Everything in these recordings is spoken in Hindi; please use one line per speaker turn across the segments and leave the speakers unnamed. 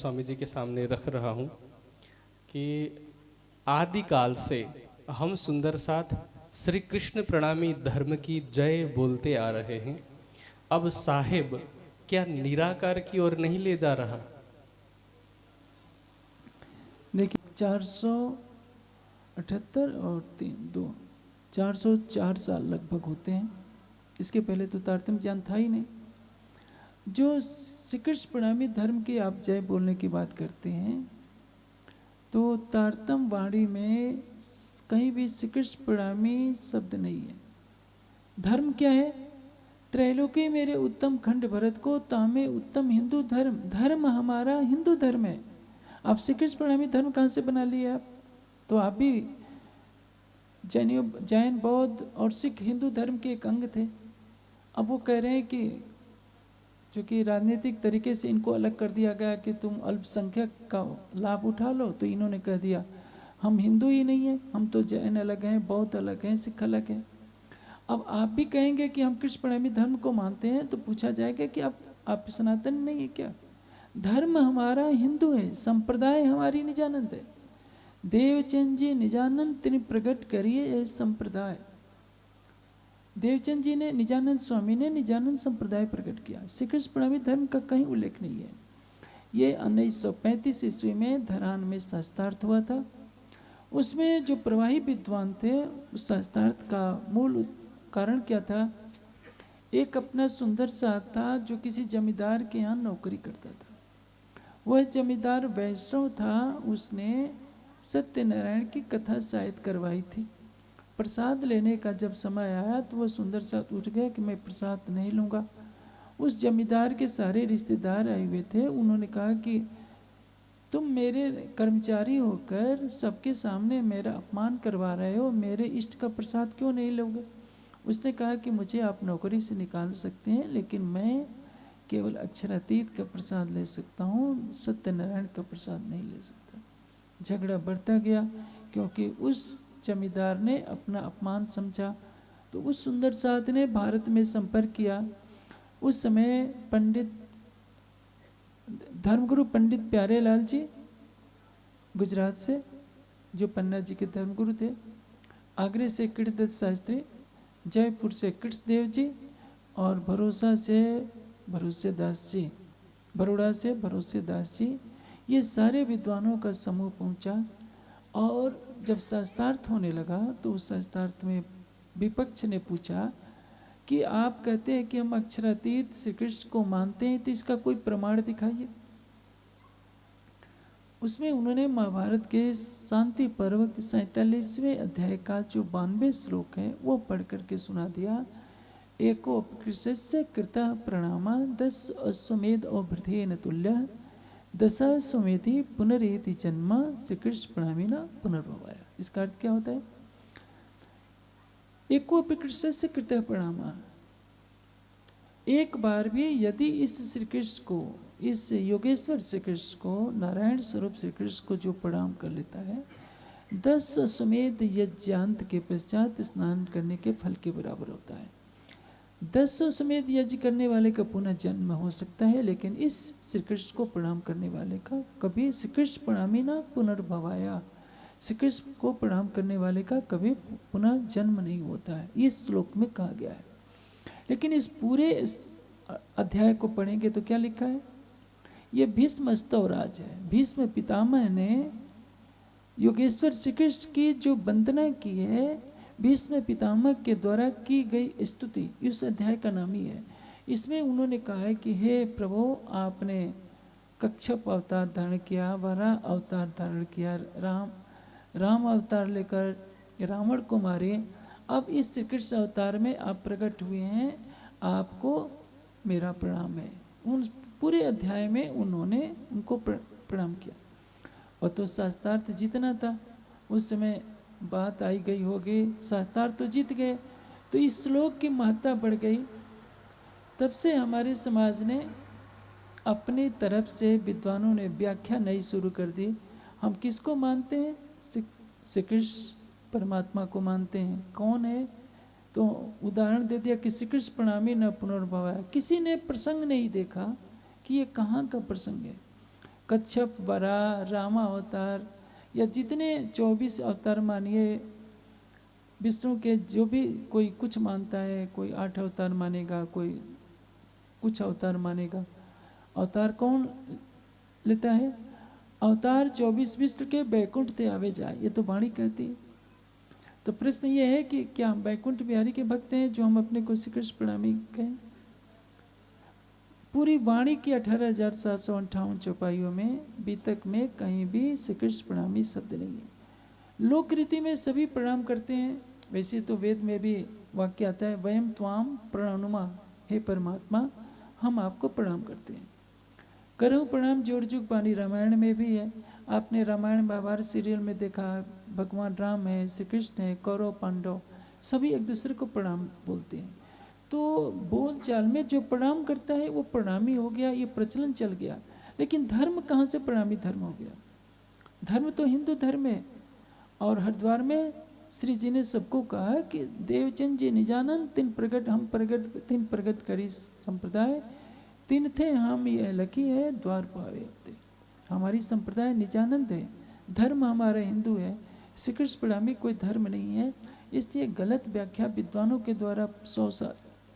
स्वामी जी के सामने रख रहा हूँ कि आदिकाल से हम सुंदर साथ श्री कृष्ण प्रणामी धर्म की जय बोलते आ रहे हैं। अब साहेब क्या निराकार की ओर नहीं ले जा रहा?
देखिए 478 और 3 2 404 साल लगभग होते हैं। इसके पहले तो तारतम्य ज्ञान था ही नहीं। जो श्री कृष्ण प्रणामी धर्म की आप जय बोलने की बात करते हैं तो तारतम वाणी में कहीं भी श्री कृष्ण प्रणामी शब्द नहीं है। धर्म क्या है? त्रैलोकी मेरे उत्तम खंड भरत को तामे उत्तम हिंदू धर्म। धर्म हमारा हिंदू धर्म है। आप श्री कृष्ण प्रणामी धर्म कहाँ से बना लिए आप? तो आप भी जैन बौद्ध और सिख हिंदू धर्म के एक अंग थे। अब वो कह रहे हैं कि चूँकि राजनीतिक तरीके से इनको अलग कर दिया गया कि तुम अल्पसंख्यक का लाभ उठा लो, तो इन्होंने कह दिया हम हिंदू ही नहीं हैं, हम तो जैन अलग हैं, बौद्ध अलग हैं, सिख अलग हैं। अब आप भी कहेंगे कि हम कृष्ण प्रणामी धर्म को मानते हैं तो पूछा जाएगा कि आप सनातन नहीं है क्या? धर्म हमारा हिंदू है, संप्रदाय हमारी निजानंद है। देवचंद जी निजानंद तिन प्रकट करिए यह संप्रदाय। देवचंद जी ने, निजानंद स्वामी ने निजानंद संप्रदाय प्रकट किया। श्री कृष्ण प्रणामी धर्म का कहीं उल्लेख नहीं है। ये 1935 ईस्वी में धरान में शास्त्रार्थ हुआ था। उसमें जो प्रवाही विद्वान थे, उस शास्त्रार्थ का मूल कारण क्या था? एक अपना सुंदर सा था जो किसी जमींदार के यहाँ नौकरी करता था। वह जमींदार वैष्णव था। उसने सत्यनारायण की कथा शायद करवाई थी। प्रसाद लेने का जब समय आया तो वह सुंदर साथ उठ गया कि मैं प्रसाद नहीं लूँगा। उस जमींदार के सारे रिश्तेदार आए हुए थे। उन्होंने कहा कि तुम मेरे कर्मचारी होकर सबके सामने मेरा अपमान करवा रहे हो, मेरे इष्ट का प्रसाद क्यों नहीं लोगे? उसने कहा कि मुझे आप नौकरी से निकाल सकते हैं, लेकिन मैं केवल अक्षरातीत का प्रसाद ले सकता हूँ, सत्यनारायण का प्रसाद नहीं ले सकता। झगड़ा बढ़ता गया क्योंकि उस जमींदार ने अपना अपमान समझा। तो उस सुंदर साथ ने भारत में संपर्क किया। उस समय पंडित धर्मगुरु पंडित प्यारेलाल जी गुजरात से, जो पन्ना जी के धर्मगुरु थे, आगरे से कृष्णदत्त शास्त्री, जयपुर से कृष्णदेव जी और बड़ौदा से भरोसेदास जी, ये सारे विद्वानों का समूह पहुंचा। और जब शास्त्रार्थ होने लगा तो उस शास्त्रार्थ में विपक्ष ने पूछा कि आप कहते हैं कि हम अक्षरातीत श्री कृष्ण को मानते हैं, तो इसका कोई प्रमाण दिखाइए। उसमें उन्होंने महाभारत के शांति पर्व के 47वें अध्याय का जो 92 श्लोक है वो पढ़ करके सुना दिया। एको कृष्णस्य कृतः प्रणामा 10 अश्वमेध अभृतेन तुल्य 10 सुमेधि पुनरेति जन्म श्री कृष्ण प्रणामिना पुनर्भवाया। इसका अर्थ क्या होता है? एको कृष्णस्य कृतः प्रणामा, एक बार भी यदि इस श्री कृष्ण को, इस योगेश्वर श्री कृष्ण को, नारायण स्वरूप श्री कृष्ण को जो प्रणाम कर लेता है, 10 अश्वमेध यज्ञांत के पश्चात स्नान करने के फल के बराबर होता है। 10 अश्वमेध यज्ञ करने वाले का पुनः जन्म हो सकता है, लेकिन इस श्री कृष्ण को प्रणाम करने वाले का कभी श्री कृष्ण प्रणामी ना पुनर्भवाया, श्री कृष्ण को प्रणाम करने वाले का कभी पुनः जन्म नहीं होता है, इस श्लोक में कहा गया है। लेकिन इस पूरे अध्याय को पढ़ेंगे तो क्या लिखा है? ये भीष्म स्तवराज है। भीष्म पितामह ने योगेश्वर श्री कृष्ण की जो वंदना की है, भीष्म पितामह के द्वारा की गई स्तुति इस अध्याय का नाम ही है। इसमें उन्होंने कहा है कि हे प्रभु, आपने कच्छप अवतार धारण किया, वराह अवतार धारण किया, राम अवतार लेकर रावण को मारे, अब इस श्री कृष्ण अवतार में आप प्रकट हुए हैं, आपको मेरा प्रणाम है। उन पूरे अध्याय में उन्होंने उनको प्रणाम किया। और तो शास्त्रार्थ जीतना था, उस समय बात आई गई होगी, शास्त्रार्थ तो जीत गए, तो इस श्लोक की महत्ता बढ़ गई। तब से हमारे समाज ने अपनी तरफ से, विद्वानों ने व्याख्या नई शुरू कर दी। हम किसको मानते हैं? श्री कृष्ण परमात्मा को मानते हैं। कौन है? तो उदाहरण दे दिया कि श्री कृष्ण प्रणामी न पुनर्भवाया। किसी ने प्रसंग नहीं देखा कि ये कहाँ का प्रसंग है। कच्छप, वराह, रामा अवतार या जितने 24 अवतार मानिए विष्णु के, जो भी कोई कुछ मानता है, कोई 8 अवतार मानेगा, कोई कुछ अवतार मानेगा। अवतार कौन लेता है? अवतार 24 विश्व के बैकुंठ ते आवे जाए, ये तो वाणी कहती है। तो प्रश्न ये है कि क्या हम बैकुंठ बिहारी के भक्त हैं जो हम अपने को श्री कृष्ण प्रणामी कहें? पूरी वाणी की 18,758 चौपाइयों में बीतक में कहीं भी श्री कृष्ण प्रणामी शब्द नहीं है। लोक रीति में सभी प्रणाम करते हैं, वैसे तो वेद में भी वाक्य आता है, वयम त्वाम प्रणनुमा, हे परमात्मा हम आपको प्रणाम करते हैं। करो प्रणाम जोड़ जुग पानी रामायण में भी है। आपने रामायण महाभारत सीरियल में देखा, भगवान राम है, श्री कृष्ण है, कौरव पांडव सभी एक दूसरे को प्रणाम बोलते हैं। तो बोल चाल में जो प्रणाम करता है वो प्रणामी हो गया, ये प्रचलन चल गया। लेकिन धर्म कहाँ से प्रणामी धर्म हो गया? धर्म तो हिंदू धर्म है। और हरिद्वार में श्री जी ने सबको कहा कि देवचंद जी निजानंद तिन प्रगट हम प्रगट तिन प्रगट करी संप्रदाय, तीन थे हम ये लकी है द्वार पावे। हमारी संप्रदाय निजानंद है, धर्म हमारा हिंदू है, श्री कृष्ण प्रणामी कोई धर्म नहीं है। इसलिए गलत व्याख्या विद्वानों के द्वारा 100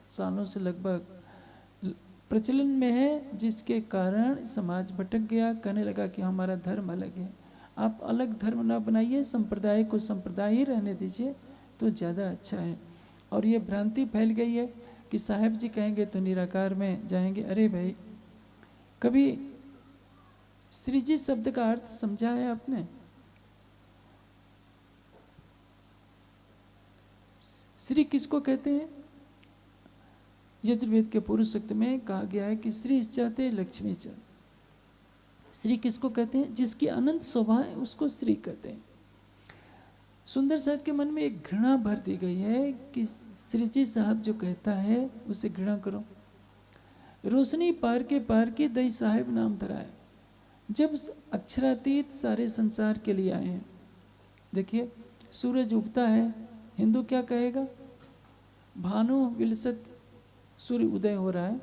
सालों से लगभग प्रचलन में है, जिसके कारण समाज भटक गया, कहने लगा कि हमारा धर्म अलग है। आप अलग धर्म ना बनाइए, संप्रदाय को संप्रदाय ही रहने दीजिए तो ज़्यादा अच्छा है। और ये भ्रांति फैल गई है कि साहेब जी कहेंगे तो निराकार में जाएंगे। अरे भाई, कभी श्री जी शब्द का अर्थ समझा है आपने? श्री किसको कहते हैं? यजुर्वेद के पूर्व सूक्त में कहा गया है कि श्री चाहते लक्ष्मी चाहते। श्री किसको कहते हैं? जिसकी अनंत शोभा है उसको श्री कहते हैं। सुंदर साहब के मन में एक घृणा भर दी गई है कि श्री जी साहब जो कहता है उसे घृणा करो। रोशनी पार के दई साहेब नाम धरा है। जब अक्षरातीत सारे संसार के लिए आए हैं, देखिए सूरज उगता है, हिंदू क्या कहेगा? भानु विलसत, सूर्य उदय हो रहा है।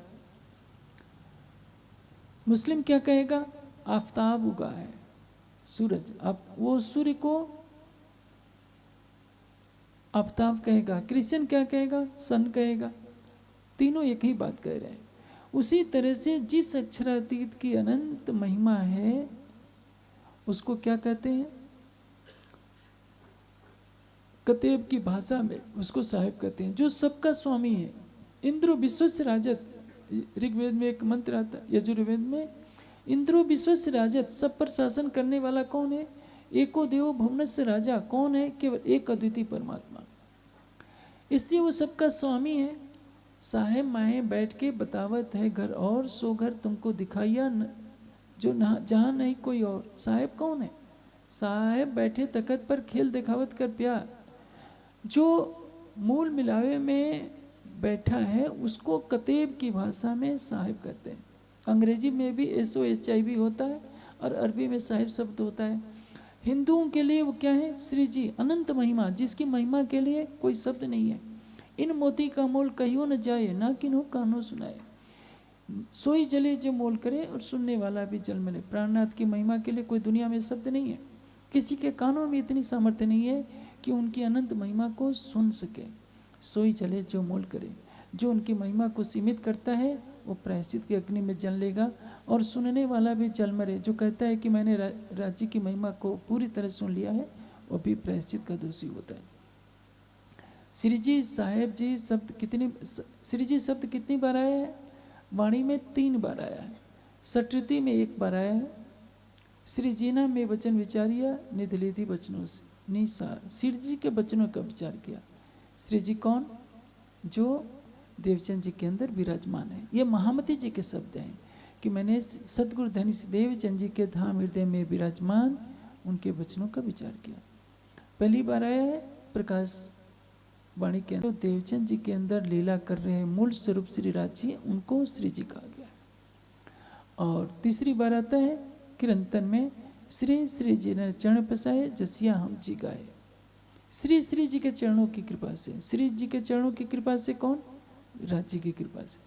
मुस्लिम क्या कहेगा? आफताब उगा है, सूरज। अब वो सूर्य को आफताब कहेगा। क्रिश्चियन क्या कहेगा? सन कहेगा। तीनों एक ही बात कह रहे हैं। उसी तरह से जिस अक्षरातीत की अनंत महिमा है उसको क्या कहते हैं? कतेब की भाषा में उसको साहिब कहते हैं, जो सबका स्वामी है। इंद्रो विश्वस्य राजत, ऋग्वेद में एक मंत्र आता है, यजुर्वेद में इंद्रो विश्वस्य राजत, सब पर शासन करने वाला कौन है? एको देव भुवनस्य राजा, कौन है? केवल एक अद्वितीय परमात्मा। इसलिए वो सबका स्वामी है। साहेब माहे बैठ के बतावत है घर और, सो घर तुमको दिखाइया जो जहाँ नहीं कोई और। साहेब कौन है? साहेब बैठे तखत पर खेल दिखावत कर प्यार। जो मूल मिलावे में बैठा है उसको कतेब की भाषा में साहिब कहते हैं। अंग्रेजी में भी SOHIB होता है और अरबी में साहिब शब्द होता है। हिंदुओं के लिए वो क्या है? श्री जी, अनंत महिमा, जिसकी महिमा के लिए कोई शब्द नहीं है। इन मोती का मोल कहियो न जाए, ना किन्हो कानो सुनाए। सोई जले जो मोल करे और सुनने वाला भी जल मिले। प्राणनाथ की महिमा के लिए कोई दुनिया में शब्द नहीं है। किसी के कानों में इतनी सामर्थ्य नहीं है कि उनकी अनंत महिमा को सुन सके। सोई जले जो मोल करे, जो उनकी महिमा को सीमित करता है वो प्रायश्चित की अग्नि में जल लेगा और सुनने वाला भी जल मरे। जो कहता है कि मैंने राज्य की महिमा को पूरी तरह सुन लिया है वो भी प्रायश्चित का दोषी होता है। श्री जी साहेब जी शब्द श्री जी शब्द कितनी बार आया है? वाणी में 3 बार आया है, सटृति में 1 बार आया है। श्री जीना में वचन विचारिया, निधलिधि वचनों से निसार। श्री जी के वचनों का विचार किया। श्री जी कौन? जो देवचंद जी के अंदर विराजमान है। ये महामती जी के शब्द हैं कि मैंने सदगुरु धनी देवचंद जी के धाम हृदय में विराजमान उनके वचनों का विचार किया। पहली बार आया है प्रकाश वाणी के अंदर। तो देवचंद जी के अंदर लीला कर रहे हैं मूल स्वरूप श्री राज जी, उनको श्री जी कहा गया है। और तीसरी बार आता है कीर्तन में, श्री जी ने चरण पसाए जसिया हम जी गाए। श्री जी के चरणों की कृपा से, श्री जी के चरणों की कृपा से कौन? राज जी की कृपा से।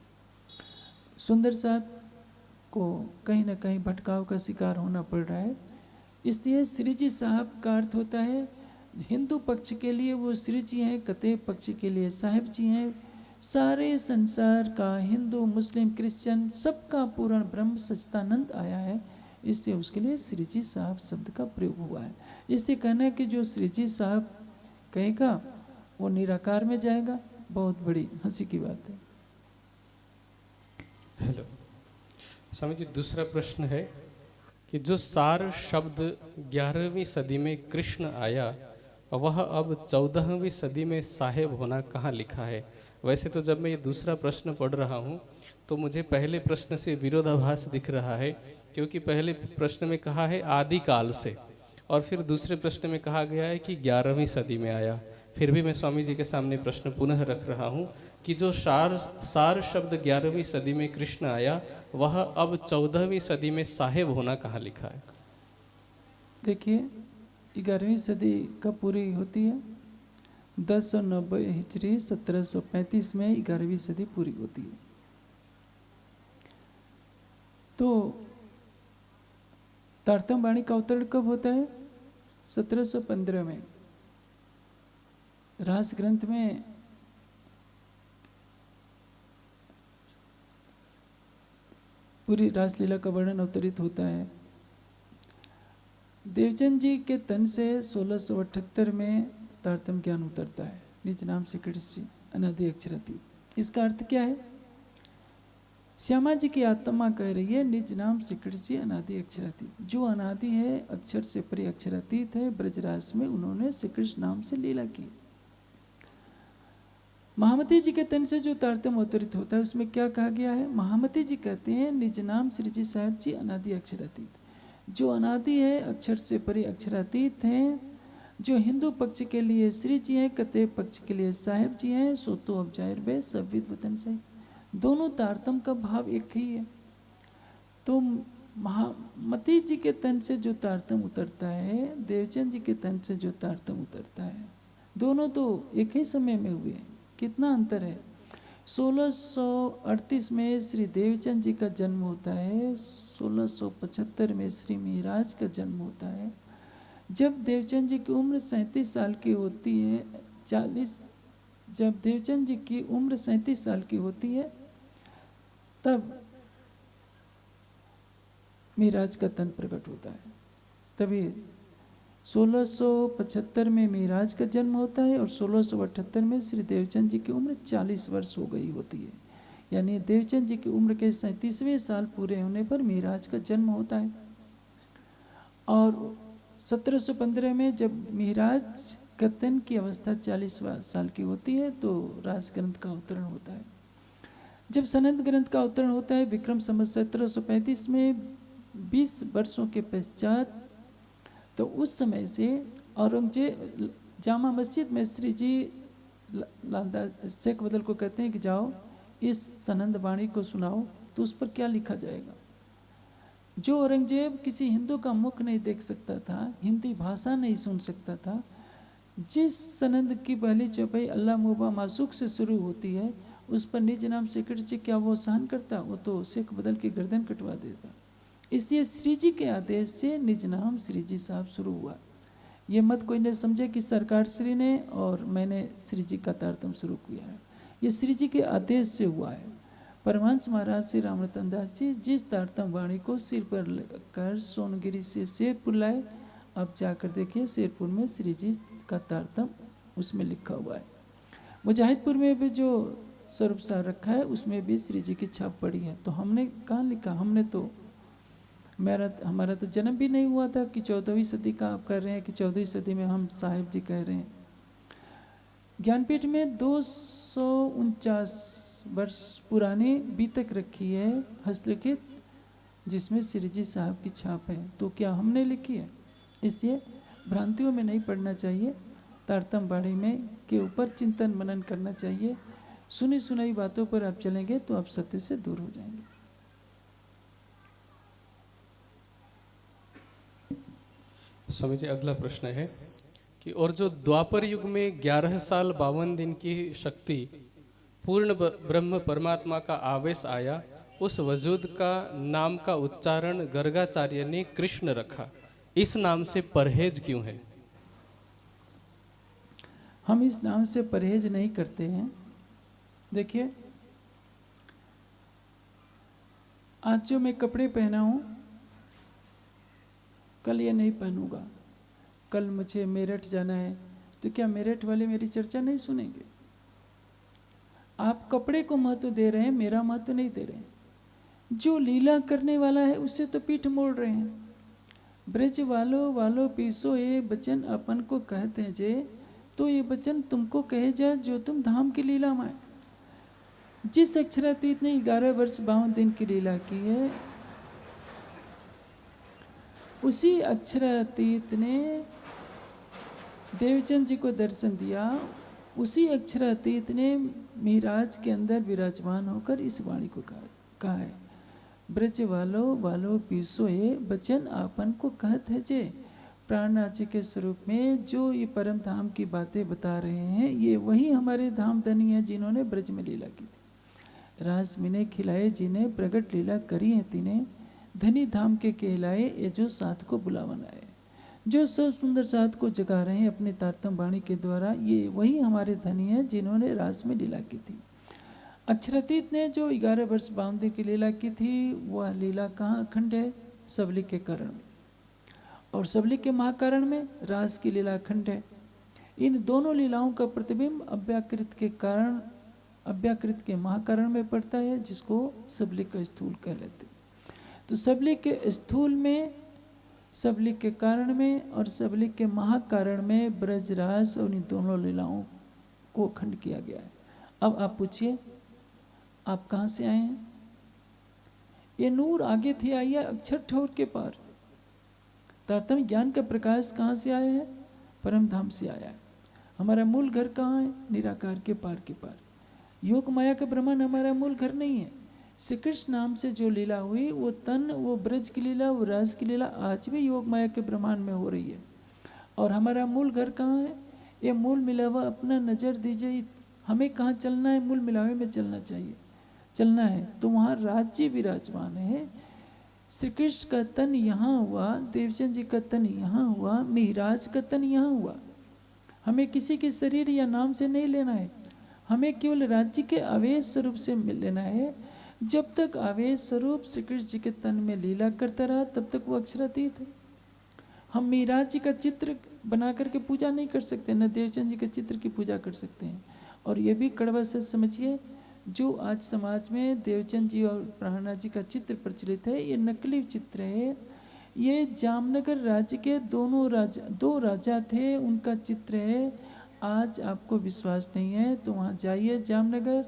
सुंदर साथ को कहीं ना कहीं भटकाव का शिकार होना पड़ रहा है। इसलिए श्री जी साहब का अर्थ होता है हिंदू पक्ष के लिए वो श्री जी हैं, कतेब पक्ष के लिए साहिब जी हैं। सारे संसार का हिंदू मुस्लिम क्रिश्चियन सबका पूर्ण ब्रह्म सच्चिदानंद आया है, इससे उसके लिए श्री जी साहब शब्द का प्रयोग हुआ है। इससे कहना है कि जो श्री जी साहब कहेगा वो निराकार में जाएगा, बहुत बड़ी हंसी की बात है।
हेलो स्वामी जी, दूसरा प्रश्न है कि जो सार शब्द 11वीं सदी में कृष्ण आया वह अब 14वीं सदी में साहेब होना कहाँ लिखा है? वैसे तो जब मैं ये दूसरा प्रश्न पढ़ रहा हूँ तो मुझे पहले प्रश्न से विरोधाभास दिख रहा है, क्योंकि पहले प्रश्न में कहा है आदिकाल से और फिर दूसरे प्रश्न में कहा गया है कि 11वीं सदी में आया। फिर भी मैं स्वामी जी के सामने प्रश्न पुनः रख रहा हूँ कि जो सार शब्द 11वीं सदी में कृष्ण आया वह अब 14वीं सदी में साहेब होना कहाँ लिखा है?
देखिए 11वीं सदी कब पूरी होती है? 1090 हिजरी 1735 में 11वीं सदी पूरी होती है। तो तारतम वाणी का अवतरण कब होता है? 1715 में। रास ग्रंथ में पूरी रासलीला का वर्णन अवतरित होता है। देवचंद जी के तन से 1678 में तारतम ज्ञान उतरता है। निज नाम श्री कृष्ण जी अनादि अक्षरातीत। इसका अर्थ क्या है? श्यामा जी की आत्मा कह रही है निज नाम श्री कृष्ण जी अनादि अक्षरातीत। जो अनादि है, अक्षर से परे अक्षरातीत है, ब्रजराज में उन्होंने श्री कृष्ण नाम से लीला की। महामती जी के तन से जो तारतम अवतरित होता है उसमें क्या कहा गया है? महामती जी कहते हैं निज नाम श्री जी साहब जी अनादि अक्षरातीत। जो अनादि है, अक्षर से परे अक्षरातीत हैं, जो हिंदू पक्ष के लिए श्री जी हैं, कतेब पक्ष के लिए साहेब जी हैं, सो तो अब जाहिर बे सब विद वतन से। दोनों तारतम का भाव एक ही है। तो महामती जी के तन से जो तारतम उतरता है, देवचंद जी के तन से जो तारतम उतरता है, दोनों तो एक ही समय में हुए। कितना अंतर है? 1638 में श्री देवचंद जी का जन्म होता है, 1675 में श्री मिहिराज का जन्म होता है। जब देवचंद जी की उम्र 37 साल की होती है, जब देवचंद जी की उम्र 37 साल की होती है तब मिहिराज का तन प्रकट होता है। तभी 1675 में मिहिराज का जन्म होता है और 1678 में श्री देवचंद जी की उम्र 40 वर्ष हो गई होती है। यानी देवचंद जी की उम्र के 37वें साल पूरे होने पर मिहिराज का जन्म होता है। और 1715 में जब मिहिराज का तन की अवस्था 40 साल की होती है तो रास ग्रंथ का अवतरण होता है। जब सनद ग्रंथ का अवतरण होता है विक्रम संवत 1735 में 20 वर्षों के पश्चात, तो उस समय से औरंगजेब जामा मस्जिद में श्री जी लालदास शेख बदल को कहते हैं कि जाओ इस सनंद वाणी को सुनाओ, तो उस पर क्या लिखा जाएगा। जो औरंगजेब किसी हिंदू का मुख नहीं देख सकता था, हिंदी भाषा नहीं सुन सकता था, जिस सनंद की पहली चौपाई अल्लाह मुबा मासूक से शुरू होती है उस पर निज नाम श्री कृष्ण जी क्या वो सहन करता? वो तो शेख बदल की गर्दन कटवा देता। इसलिए श्री जी के आदेश से निज नाम श्री जी साहब शुरू हुआ। ये मत कोई ने समझे कि सरकार श्री ने और मैंने श्री जी का तारतम शुरू किया है। ये श्री जी के आदेश से हुआ है। परमहंस महाराज श्री रामरतन दास जी जिस तारतम वाणी को सिर पर लेकर सोनगिरी से शेरपुर लाए, अब जाकर देखिए शेरपुर में श्री जी का तारतम उसमें लिखा हुआ है। मुजाहिदपुर में भी जो स्वरूप सा रखा है उसमें भी श्री जी की छाप पड़ी है। तो हमने कहाँ लिखा? हमने तो हमारा तो जन्म भी नहीं हुआ था कि 14वीं सदी का आप कह रहे हैं कि 14वीं सदी में हम साहिब जी कह रहे हैं। ज्ञानपीठ में 249 वर्ष पुरानी बीतक रखी है हस्तलिखित, जिसमें श्री जी साहब की छाप है। तो क्या हमने लिखी है? इसलिए भ्रांतियों में नहीं पढ़ना चाहिए। तारतम वाणी में के ऊपर चिंतन मनन करना चाहिए। सुनी सुनाई बातों पर आप चलेंगे तो आप सत्य से दूर हो जाएंगे।
स्वामी जी अगला प्रश्न है कि और जो द्वापर युग में 11 साल 52 दिन की शक्ति पूर्ण ब्रह्म परमात्मा का आवेश आया उस वजूद का नाम का उच्चारण गर्गाचार्य ने कृष्ण रखा, इस नाम से परहेज क्यों है?
हम इस नाम से परहेज नहीं करते हैं। देखिए, आज जो मैं कपड़े पहना हूं, कल ये नहीं पहनूंगा। कल मुझे मेरठ जाना है, तो क्या मेरठ वाले मेरी चर्चा नहीं सुनेंगे? आप कपड़े को महत्व दे रहे हैं, मेरा महत्व नहीं दे रहे हैं। जो लीला करने वाला है उससे तो पीठ मोड़ रहे हैं। ब्रज वालो पीसो ये बचन अपन को कहते हैं जे, तो ये बचन तुमको कहे जा जो तुम धाम की लीला में। जिस अक्षरातीत ने 11 वर्ष 52 दिन की लीला की है, उसी अक्षरातीत ने देवचंद जी को दर्शन दिया। उसी अक्षरातीत ने मिहराज के अंदर विराजमान होकर इस वाणी को कहा है, ब्रज वालो पीसो ये बचन आपन को कहत है जे। प्राणनाथ जी के स्वरूप में जो ये परम धाम की बातें बता रहे हैं, ये वही हमारे धाम धनी हैं जिन्होंने ब्रज में लीला की थी। रास मिने खिलाए जिन्हें प्रगट लीला करी है तिने, धनी धाम के कहलाए ये जो साथ को बुलावन आए। जो सब सुंदर साथ को जगा रहे हैं अपने तारतम वाणी के द्वारा, ये वही हमारे धनी हैं जिन्होंने रास में लीला की थी। अक्षरातीत ने जो 11 वर्ष 52 दिन की लीला की थी, वह लीला कहाँ अखंड है? सबली के कारण में, और सबली के महाकारण में रास की लीला अखंड है। इन दोनों लीलाओं का प्रतिबिंब अव्याकृत के कारण, अव्याकृत के महाकारण में पड़ता है, जिसको सबली का स्थूल कह लेते। तो सबली के स्थूल में, सबली के कारण में और सबली के महाकारण में ब्रजरास और इन दोनों लीलाओं को अखंड किया गया है। अब आप पूछिए, आप कहाँ से आए हैं? ये नूर आगे थी आई है अक्षर ठोर के पार। तारतम्य ज्ञान का प्रकाश कहाँ से आया है? परम धाम से आया है। हमारा मूल घर कहाँ है? निराकार के पार के पार। योग माया का ब्रह्मांड हमारा मूल घर नहीं है। श्री कृष्ण नाम से जो लीला हुई, वो तन, वो ब्रज की लीला, वो रास की लीला आज भी योग माया के ब्रह्मांड में हो रही है। और हमारा मूल घर कहाँ है? ये मूल मिलावा अपना नजर दीजिए। हमें कहाँ चलना है? मूल मिलावे में चलना चाहिए, चलना है तो वहाँ राज्य विराजमान है। श्री कृष्ण का तन यहाँ हुआ, देवचंद जी का तन यहाँ हुआ, मिहराज का तन यहाँ हुआ। हमें किसी के शरीर या नाम से नहीं लेना है, हमें केवल राज्य के आवेश स्वरूप से लेना है। जब तक आवेश स्वरूप श्री कृष्ण जी के तन में लीला करता रहा, तब तक वो अक्षरातीत है। हम मिहराज जी का चित्र बना करके पूजा नहीं कर सकते, न देवचंद जी के चित्र की पूजा कर सकते हैं। और ये भी कड़वा सच समझिए, जो आज समाज में देवचंद जी और प्राणनाथ जी का चित्र प्रचलित है, ये नकली चित्र है। ये जामनगर राज्य के दो राजा थे, उनका चित्र है। आज आपको विश्वास नहीं है तो वहाँ जाइए, जामनगर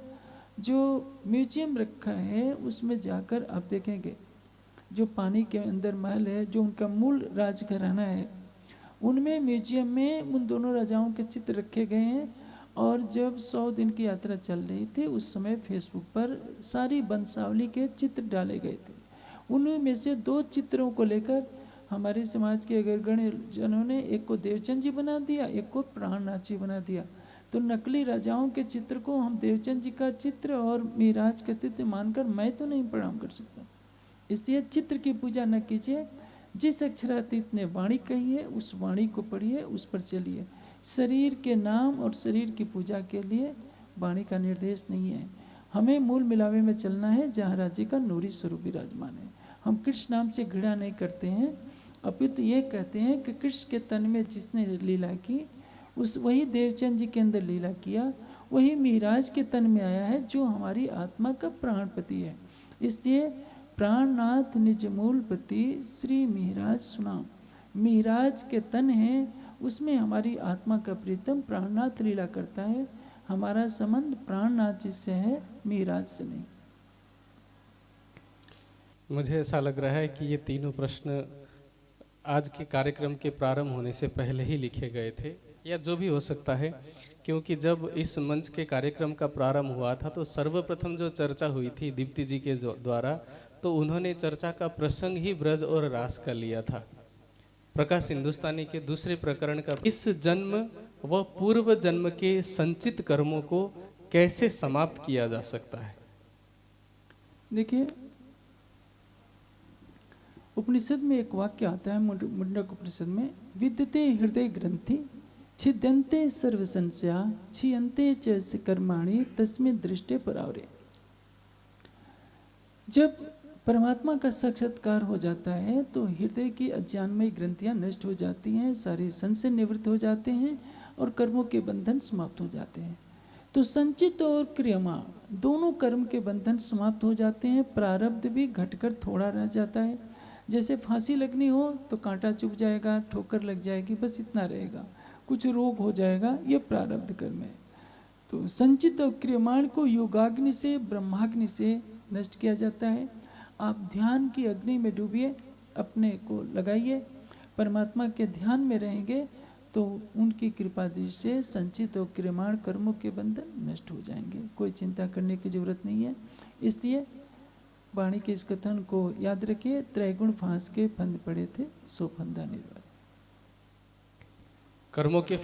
जो म्यूजियम रखा है उसमें जाकर आप देखेंगे, जो पानी के अंदर महल है, जो उनका मूल राजघराना है, उनमें म्यूजियम में उन दोनों राजाओं के चित्र रखे गए हैं। और जब 100 दिन की यात्रा चल रही थी, उस समय फेसबुक पर सारी वंशावली के चित्र डाले गए थे। उनमें से 2 चित्रों को लेकर हमारे समाज के अग्रगण्य जनों ने एक को देवचंद जी बना दिया, एक को प्राणनाथ जी बना दिया। तो नकली राजाओं के चित्र को हम देवचंद जी का चित्र और मिहराज का चित्र मानकर मैं तो नहीं प्रणाम कर सकता। इसलिए चित्र की पूजा न कीजिए। जिस अक्षरातीत ने वाणी कही है, उस वाणी को पढ़िए, उस पर चलिए। शरीर के नाम और शरीर की पूजा के लिए वाणी का निर्देश नहीं है। हमें मूल मिलावे में चलना है, जहाँ राज्य का नूरी स्वरूप विराजमान है। हम कृष्ण नाम से घृणा नहीं करते हैं, अपितु ये कहते हैं कि कृष्ण के तन में जिसने लीला की, उस वही देवचंद जी के अंदर लीला किया, वही मिहराज के तन में आया है, जो हमारी आत्मा का प्राणपति है। इसलिए प्राणनाथ निज मूल पति श्री मिहराज सुनाम। मिहराज के तन है, उसमें हमारी आत्मा का प्रीतम प्राणनाथ लीला करता है। हमारा संबंध प्राणनाथ जी से है, मिहराज से नहीं।
मुझे ऐसा लग रहा है कि ये तीनों प्रश्न आज के कार्यक्रम के प्रारंभ होने से पहले ही लिखे गए थे, या जो भी हो सकता है, क्योंकि जब इस मंच के कार्यक्रम का प्रारंभ हुआ था तो सर्वप्रथम जो चर्चा हुई थी दीप्ति जी के द्वारा, तो उन्होंने चर्चा का प्रसंग ही ब्रज और रास का लिया था। प्रकाश हिंदुस्तानी के दूसरे प्रकरण का, इस जन्म व पूर्व जन्म के संचित कर्मों को कैसे समाप्त किया जा सकता है।
देखिए, उपनिषद में एक वाक्य आता है, मुंडक उपनिषद में, विद्यते हृदय ग्रंथि छिद्यन्ते सर्व संशया क्षीयन्ते च कर्माणि तस्मिन् दृष्टे परावरे। जब परमात्मा का साक्षात्कार हो जाता है तो हृदय की अज्ञानमयी ग्रंथियां नष्ट हो जाती हैं, सारे संशय निवृत्त हो जाते हैं और कर्मों के बंधन समाप्त हो जाते हैं। तो संचित और क्रियमाण दोनों कर्म के बंधन समाप्त हो जाते हैं। प्रारब्ध भी घटकर थोड़ा रह जाता है। जैसे फांसी लगनी हो तो कांटा चुभ जाएगा, ठोकर लग जाएगी, बस इतना रहेगा, कुछ रोग हो जाएगा, ये प्रारब्ध कर्म है। तो संचित और क्रियमाण को योगाग्नि से, ब्रह्माग्नि से नष्ट किया जाता है। आप ध्यान की अग्नि में डूबिए, अपने को लगाइए, परमात्मा के ध्यान में रहेंगे तो उनकी कृपा दृष्टि से संचित और क्रियमाण कर्मों के बंधन नष्ट हो जाएंगे। कोई चिंता करने की जरूरत नहीं है। इसलिए वाणी के इस कथन को याद रखिए, त्रैगुण फांस के फंद पड़े थे, सो फंदा निर्वाण।
कर्मों के